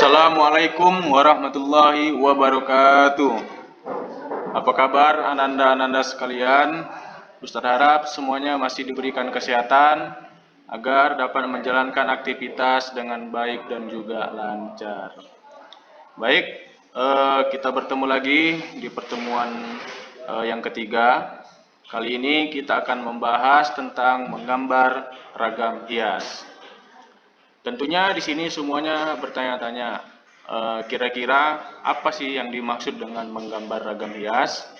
Assalamualaikum warahmatullahi wabarakatuh. Apa kabar ananda-ananda sekalian? Ustaz harap semuanya masih diberikan kesehatan agar dapat menjalankan aktivitas dengan baik dan juga lancar. Baik, kita bertemu lagi di pertemuan yang ketiga. Kali ini kita akan membahas tentang menggambar ragam hias. Tentunya di sini semuanya bertanya-tanya, kira-kira apa sih yang dimaksud dengan menggambar ragam hias?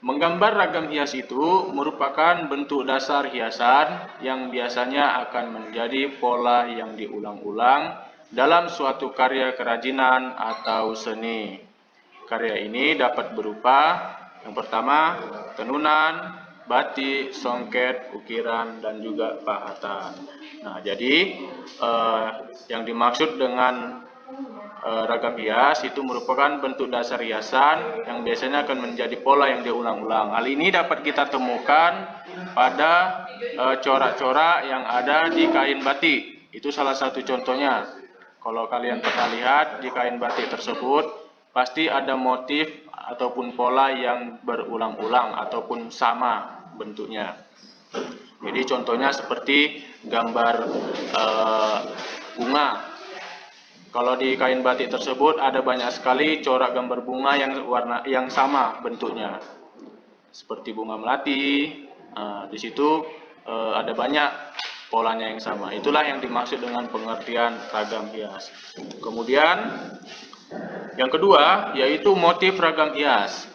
Menggambar ragam hias itu merupakan bentuk dasar hiasan yang biasanya akan menjadi pola yang diulang-ulang dalam suatu karya kerajinan atau seni. Karya ini dapat berupa yang pertama tenunan, batik, songket, ukiran, dan juga pahatan. Nah, jadi yang dimaksud dengan ragam hias itu merupakan bentuk dasar hiasan yang biasanya akan menjadi pola yang diulang-ulang. Hal ini dapat kita temukan pada corak-corak yang ada di kain batik. Itu salah satu contohnya. Kalau kalian pernah lihat di kain batik tersebut, pasti ada motif ataupun pola yang berulang-ulang ataupun sama bentuknya. Jadi contohnya seperti gambar bunga. Kalau di kain batik tersebut ada banyak sekali corak gambar bunga yang sama bentuknya, seperti bunga melati. Di situ ada banyak polanya yang sama. Itulah yang dimaksud dengan pengertian ragam hias. Kemudian yang kedua yaitu motif ragam hias.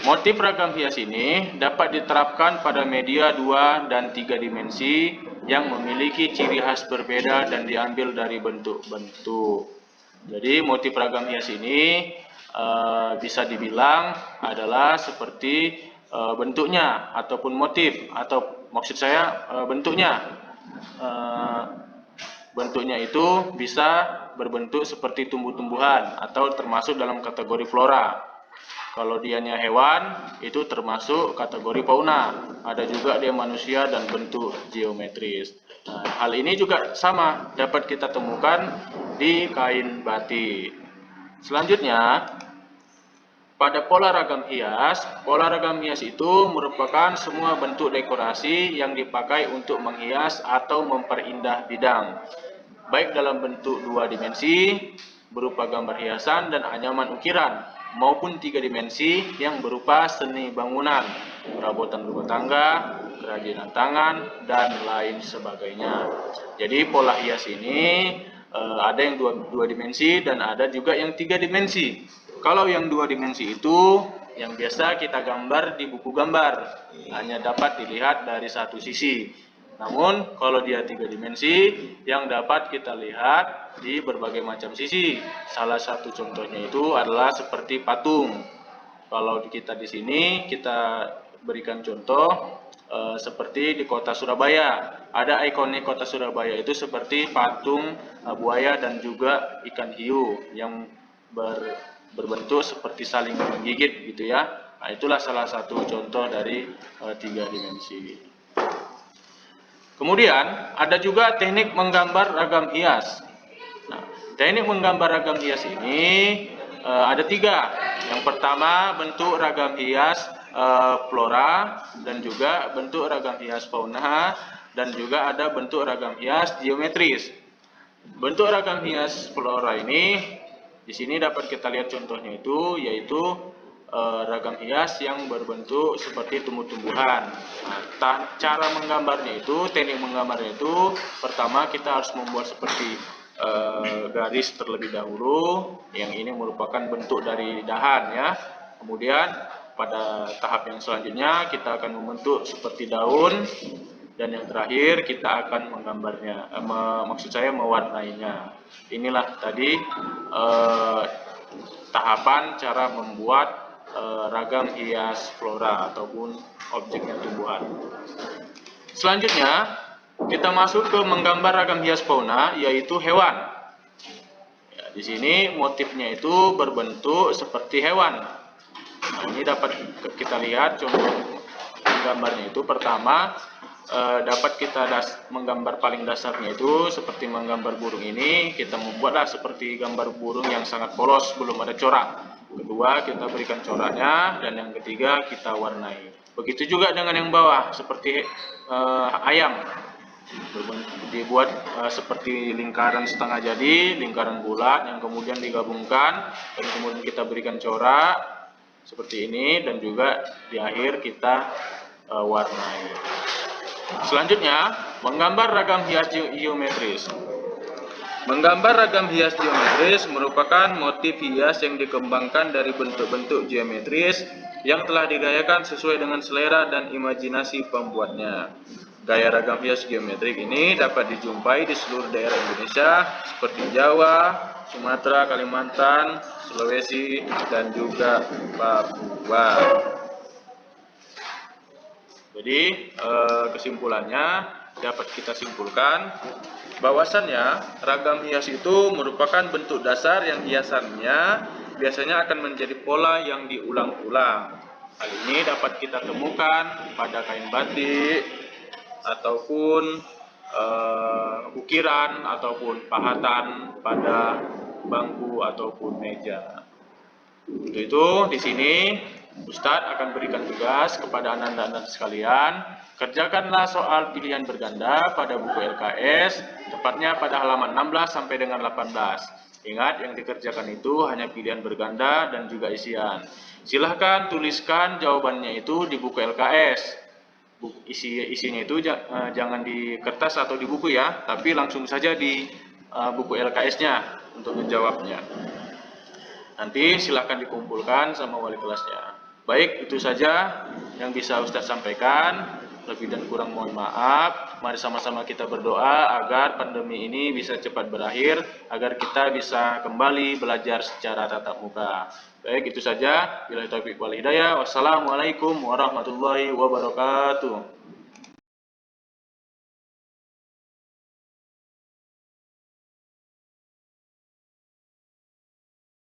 Motif ragam hias ini dapat diterapkan pada media 2 dan 3 dimensi yang memiliki ciri khas berbeda dan diambil dari bentuk-bentuk. Jadi motif ragam hias ini bisa dibilang adalah seperti bentuknya ataupun motif, atau maksud saya bentuknya. Bentuknya itu bisa berbentuk seperti tumbuh-tumbuhan atau termasuk dalam kategori flora. Kalau dianya hewan, itu termasuk kategori fauna. Ada juga dia manusia dan bentuk geometris. Nah, hal ini juga sama dapat kita temukan di kain batik. Selanjutnya, pada pola ragam hias itu merupakan semua bentuk dekorasi yang dipakai untuk menghias atau memperindah bidang. Baik dalam bentuk 2 dimensi, berupa gambar hiasan dan anyaman ukiran, maupun 3 dimensi yang berupa seni bangunan, perabotan rumah tangga, kerajinan tangan, dan lain sebagainya. Jadi pola hias ini ada yang dua dimensi dan ada juga yang 3 dimensi. Kalau yang 2 dimensi itu yang biasa kita gambar di buku gambar, hanya dapat dilihat dari satu sisi. Namun kalau dia 3 dimensi yang dapat kita lihat di berbagai macam sisi. Salah satu contohnya itu adalah seperti patung. Kalau kita di sini kita berikan contoh seperti di kota Surabaya. Ada ikonik kota Surabaya itu seperti patung buaya dan juga ikan hiu yang berbentuk seperti saling menggigit gitu ya. Nah, itulah salah satu contoh dari 3 dimensi. Kemudian ada juga teknik menggambar ragam hias. Nah, teknik menggambar ragam hias ini ada 3. Yang pertama bentuk ragam hias flora, dan juga bentuk ragam hias fauna, dan juga ada bentuk ragam hias geometris. Bentuk ragam hias flora ini di sini dapat kita lihat contohnya itu yaitu ragam hias yang berbentuk seperti tumbuh-tumbuhan. Nah, cara menggambarnya itu, teknik menggambarnya itu, pertama kita harus membuat seperti garis terlebih dahulu. Yang ini merupakan bentuk dari dahan ya. Kemudian pada tahap yang selanjutnya kita akan membentuk seperti daun, dan yang terakhir kita akan menggambarnya, maksud saya mewarnainya. Inilah tadi tahapan cara membuat ragam hias flora ataupun objeknya tumbuhan. Selanjutnya kita masuk ke menggambar ragam hias fauna, yaitu hewan. Ya, di sini motifnya itu berbentuk seperti hewan. Nah, ini dapat kita lihat contoh gambarnya itu. Pertama dapat kita menggambar paling dasarnya itu seperti menggambar burung ini, kita membuatlah seperti gambar burung yang sangat polos, belum ada corak. Kedua, kita berikan coraknya, dan yang ketiga kita warnai. Begitu juga dengan yang bawah, seperti ayam, dibuat seperti lingkaran setengah jadi, lingkaran bulat yang kemudian digabungkan, dan kemudian kita berikan corak seperti ini, dan juga di akhir kita warnai. Selanjutnya, menggambar ragam hias geometris. Menggambar ragam hias geometris merupakan motif hias yang dikembangkan dari bentuk-bentuk geometris yang telah digayakan sesuai dengan selera dan imajinasi pembuatnya. Gaya ragam hias geometrik ini dapat dijumpai di seluruh daerah Indonesia seperti Jawa, Sumatera, Kalimantan, Sulawesi, dan juga Papua. Jadi kesimpulannya dapat kita simpulkan bahwasannya ragam hias itu merupakan bentuk dasar yang hiasannya biasanya akan menjadi pola yang diulang-ulang. Hal ini dapat kita temukan pada kain batik ataupun ukiran ataupun pahatan pada bangku ataupun meja. Untuk itu di sini Ustadz akan berikan tugas kepada anak-anak sekalian, kerjakanlah soal pilihan berganda pada buku LKS, tepatnya pada halaman 16 sampai dengan 18. Ingat, yang dikerjakan itu hanya pilihan berganda dan juga isian. Silahkan tuliskan jawabannya itu di buku LKS. Isinya itu jangan di kertas atau di buku ya, tapi langsung saja di buku LKS-nya untuk menjawabnya. Nanti silahkan dikumpulkan sama wali kelasnya. Baik, itu saja yang bisa Ustadz sampaikan. Lebih dan kurang mohon maaf. Mari sama-sama kita berdoa agar pandemi ini bisa cepat berakhir, agar kita bisa kembali belajar secara tatap muka. Baik, itu saja. Billahi taufiq wal hidayah. Wassalamualaikum warahmatullahi wabarakatuh.